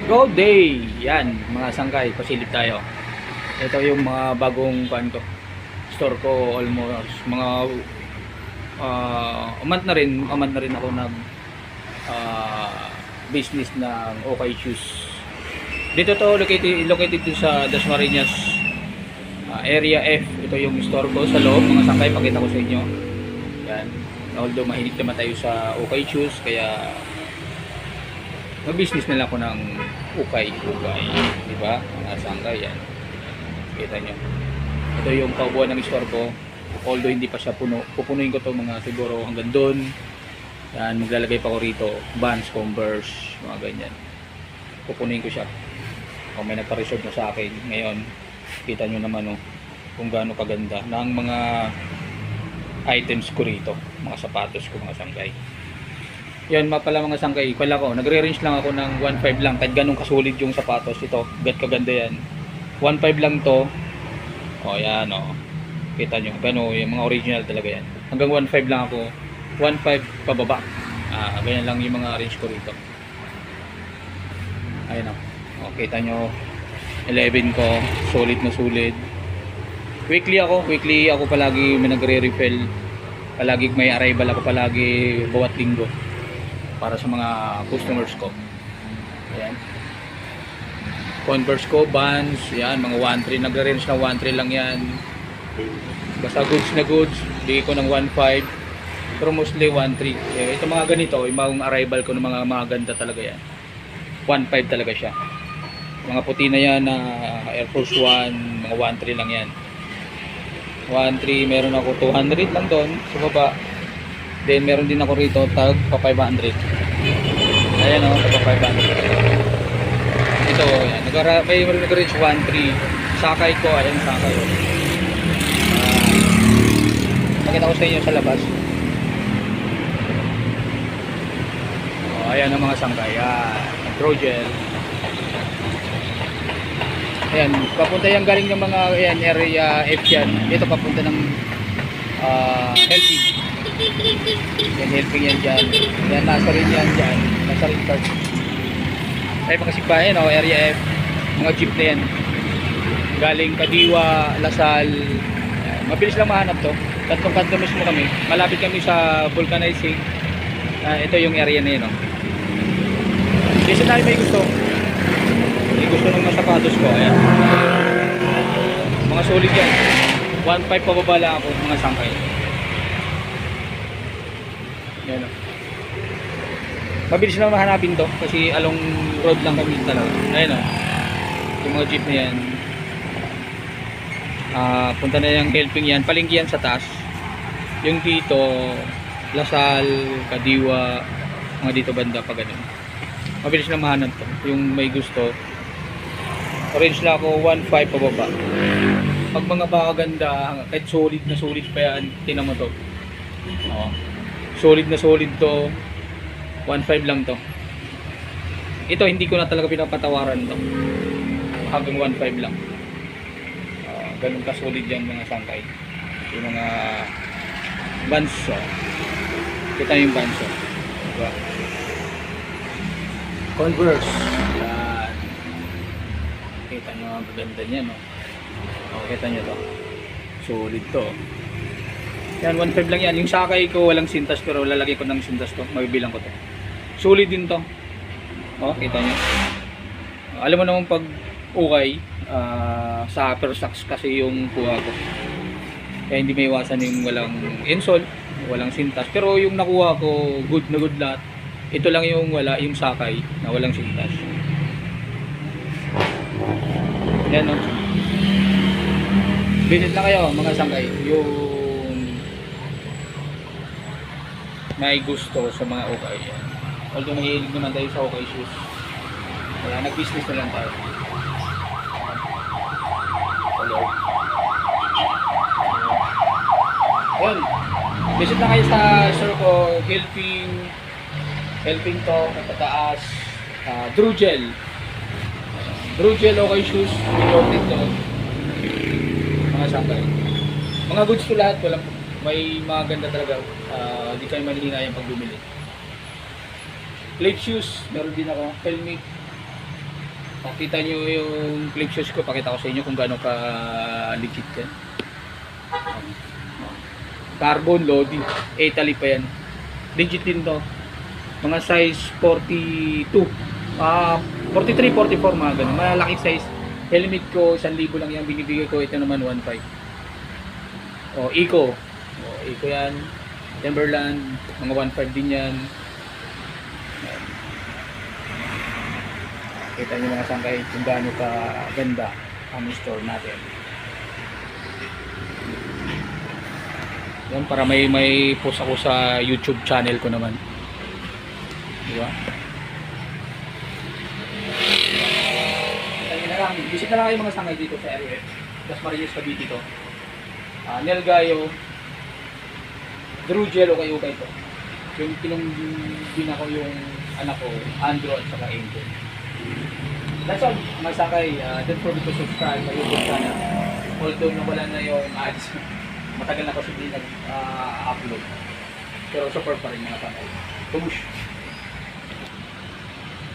Go day! Yan, mga sangkay, pasilip tayo. Ito yung mga bagong store ko, almost mga umant na rin ako nag business ng Okay Shoes. Dito to located dito sa Dasmariñas area F. Ito yung store ko sa loob, mga sangkay, pakita ko sa inyo. Yan. Although mahilig naman tayo sa Okay Shoes, kaya mag-business na lang ako ng ukay, di ba? Mga sangkay yan. Kita nyo. Ito yung paubuan ng store ko. Although hindi pa siya puno, pupunuin ko to mga siguro hanggang doon. Yan, maglalagay pa ko rito Vans, Converse, mga ganyan. Pupunuin ko siya. Kung may nagpa-reserve na sa akin ngayon, kita nyo naman kung gaano kaganda ng mga items ko rito, mga sapatos ko, mga sangkay. Yan pala mga sangkay, pala ko, nagre-range lang ako ng 1.5 lang, kahit ganun kasulid yung sapatos. Ito, gat kaganda yan. 1.5 lang to. O yan o, kita nyo, gano, yung mga original talaga yan. Hanggang 1.5 lang ako, 1.5 pababa. Ganyan lang yung mga range ko rito. Ayan o, kita nyo, 11 ko, solid na solid. Weekly ako palagi may nagre-refill. Palagi may arrival ako palagi bawat linggo para sa mga customers ko. Ayan. Converse ko, Vans, yan, mga 1.3, nagre-range na 1.3 lang yan. Basta goods na goods, bigay ko ng 1.5, pero mostly 1.3. Ito mga ganito, yung mga arrival ko ng mga ganda talaga yan. 1.5 talaga siya. Mga puti na yan na Air Force 1, mga 1.3 lang yan. 1.3, meron ako 200 lang doon sa baba. Then meron din ako rito tag pa 500. Ayan o, pa 500. Ito, yan. May nag-reach 1.3. Sakay ko, ayan sakay. Pakita ko sa inyo sa labas. Ayan ang mga sangkay. Drogel. Ayan, papunta yan galing ng mga ayan, area F yan. Dito papunta ng helping. Yan, helping yan dyan. Yan, nasa rin yan dyan. Nasa rin park. Ay, mga simbahan, area F. Mga jeep na yan. Galing Kadiwa, Lasal. Ayan, mabilis lang mahanap to. Tatlong kanto mismo kami. Malapit kami sa vulcanizing. Ito yung area na yun. Kasi tayo may gusto. May gusto ng mga sapatos ko. Ayan. Mga solid yan. 1.5 pababa lang ako, mga sangkay. Yan o. Mabilis lang mahanapin to kasi along road lang kami talaga. Ayan o. Yung mga jeep na yan. Punta na yung helping yan. Palengke yan sa taas. Yung dito, Lasal, Kadiwa, mga dito banda pa ganun. Mabilis lang mahanap to. Yung may gusto. Orange lang ako 1.5 pababa. Pag mga bakaganda, kahit solid na solid pa yan, tinan mo to. Solid na solid to. 1.5 lang to. Ito hindi ko na talaga pinapatawaran to. Hanggang 1.5 lang. Ganun ka solid yan mga sangkay. Yung mga Vans. Kita yung Vans. Diba? Converse. Yan. Kita nyo ang ganda niya, no? Kita nyo to. Solid to. Yan, 1.5 lang yan. Yung sakay ko walang sintas pero lalagay ko ng sintas to. Mabibilang ko to. Solid din to. Kita nyo. Alam mo naman pag ukay, sa upper socks kasi yung kuha ko. Kaya hindi may iwasan yung walang insole, walang sintas. Pero yung nakuha ko, good na good lahat. Ito lang yung wala, yung sakay na walang sintas. Yan o. Visit lang kayo mga sangkay. Yung may gusto sa mga ukay. Although mahilig naman tayo sa Okay Shoes. Kaya nag-business na lang tayo. Hello. Ayun. Visit lang kayo sa store ko. Helping to, patataas. Drogel. Drogel Okay Shoes. Imported to. Mga sangkay. Mga goods to lahat. May mga ganda talaga. Hindi kayo mahihinayang pag bumili. Plate shoes. Meron din ako. Helmet. Makita nyo yung clip shoes ko, pakita ko sa inyo kung gaano ka legit yan. Carbon loading, Italy pa yan. Legit din to. Mga size 42, 43, 44 mga ganun. Malaki size. Helmet ko 1,000 lang yan, binibigay ko. Ito naman 1,500. Eco. Eco yan. Timberland, mga 1,500 din yan. Kita nyo mga sangkay kung gaano ka ganda ang store natin. Yan, para may post ako sa YouTube channel ko naman. Diba? Visit na lang kayo mga sangay dito sa RF. Dasmariñas Cavite to. Nel Gayo, Drew Jello kayo ito. Yung tinunggin ako yung anak ko, Andrew at saka Angel. That's all mga sangay. Don't forget to subscribe sa YouTube channel. Although nawala na yung ads. Matagal na kasi hindi nag-upload. Pero support pa rin mga sangay. Tumush!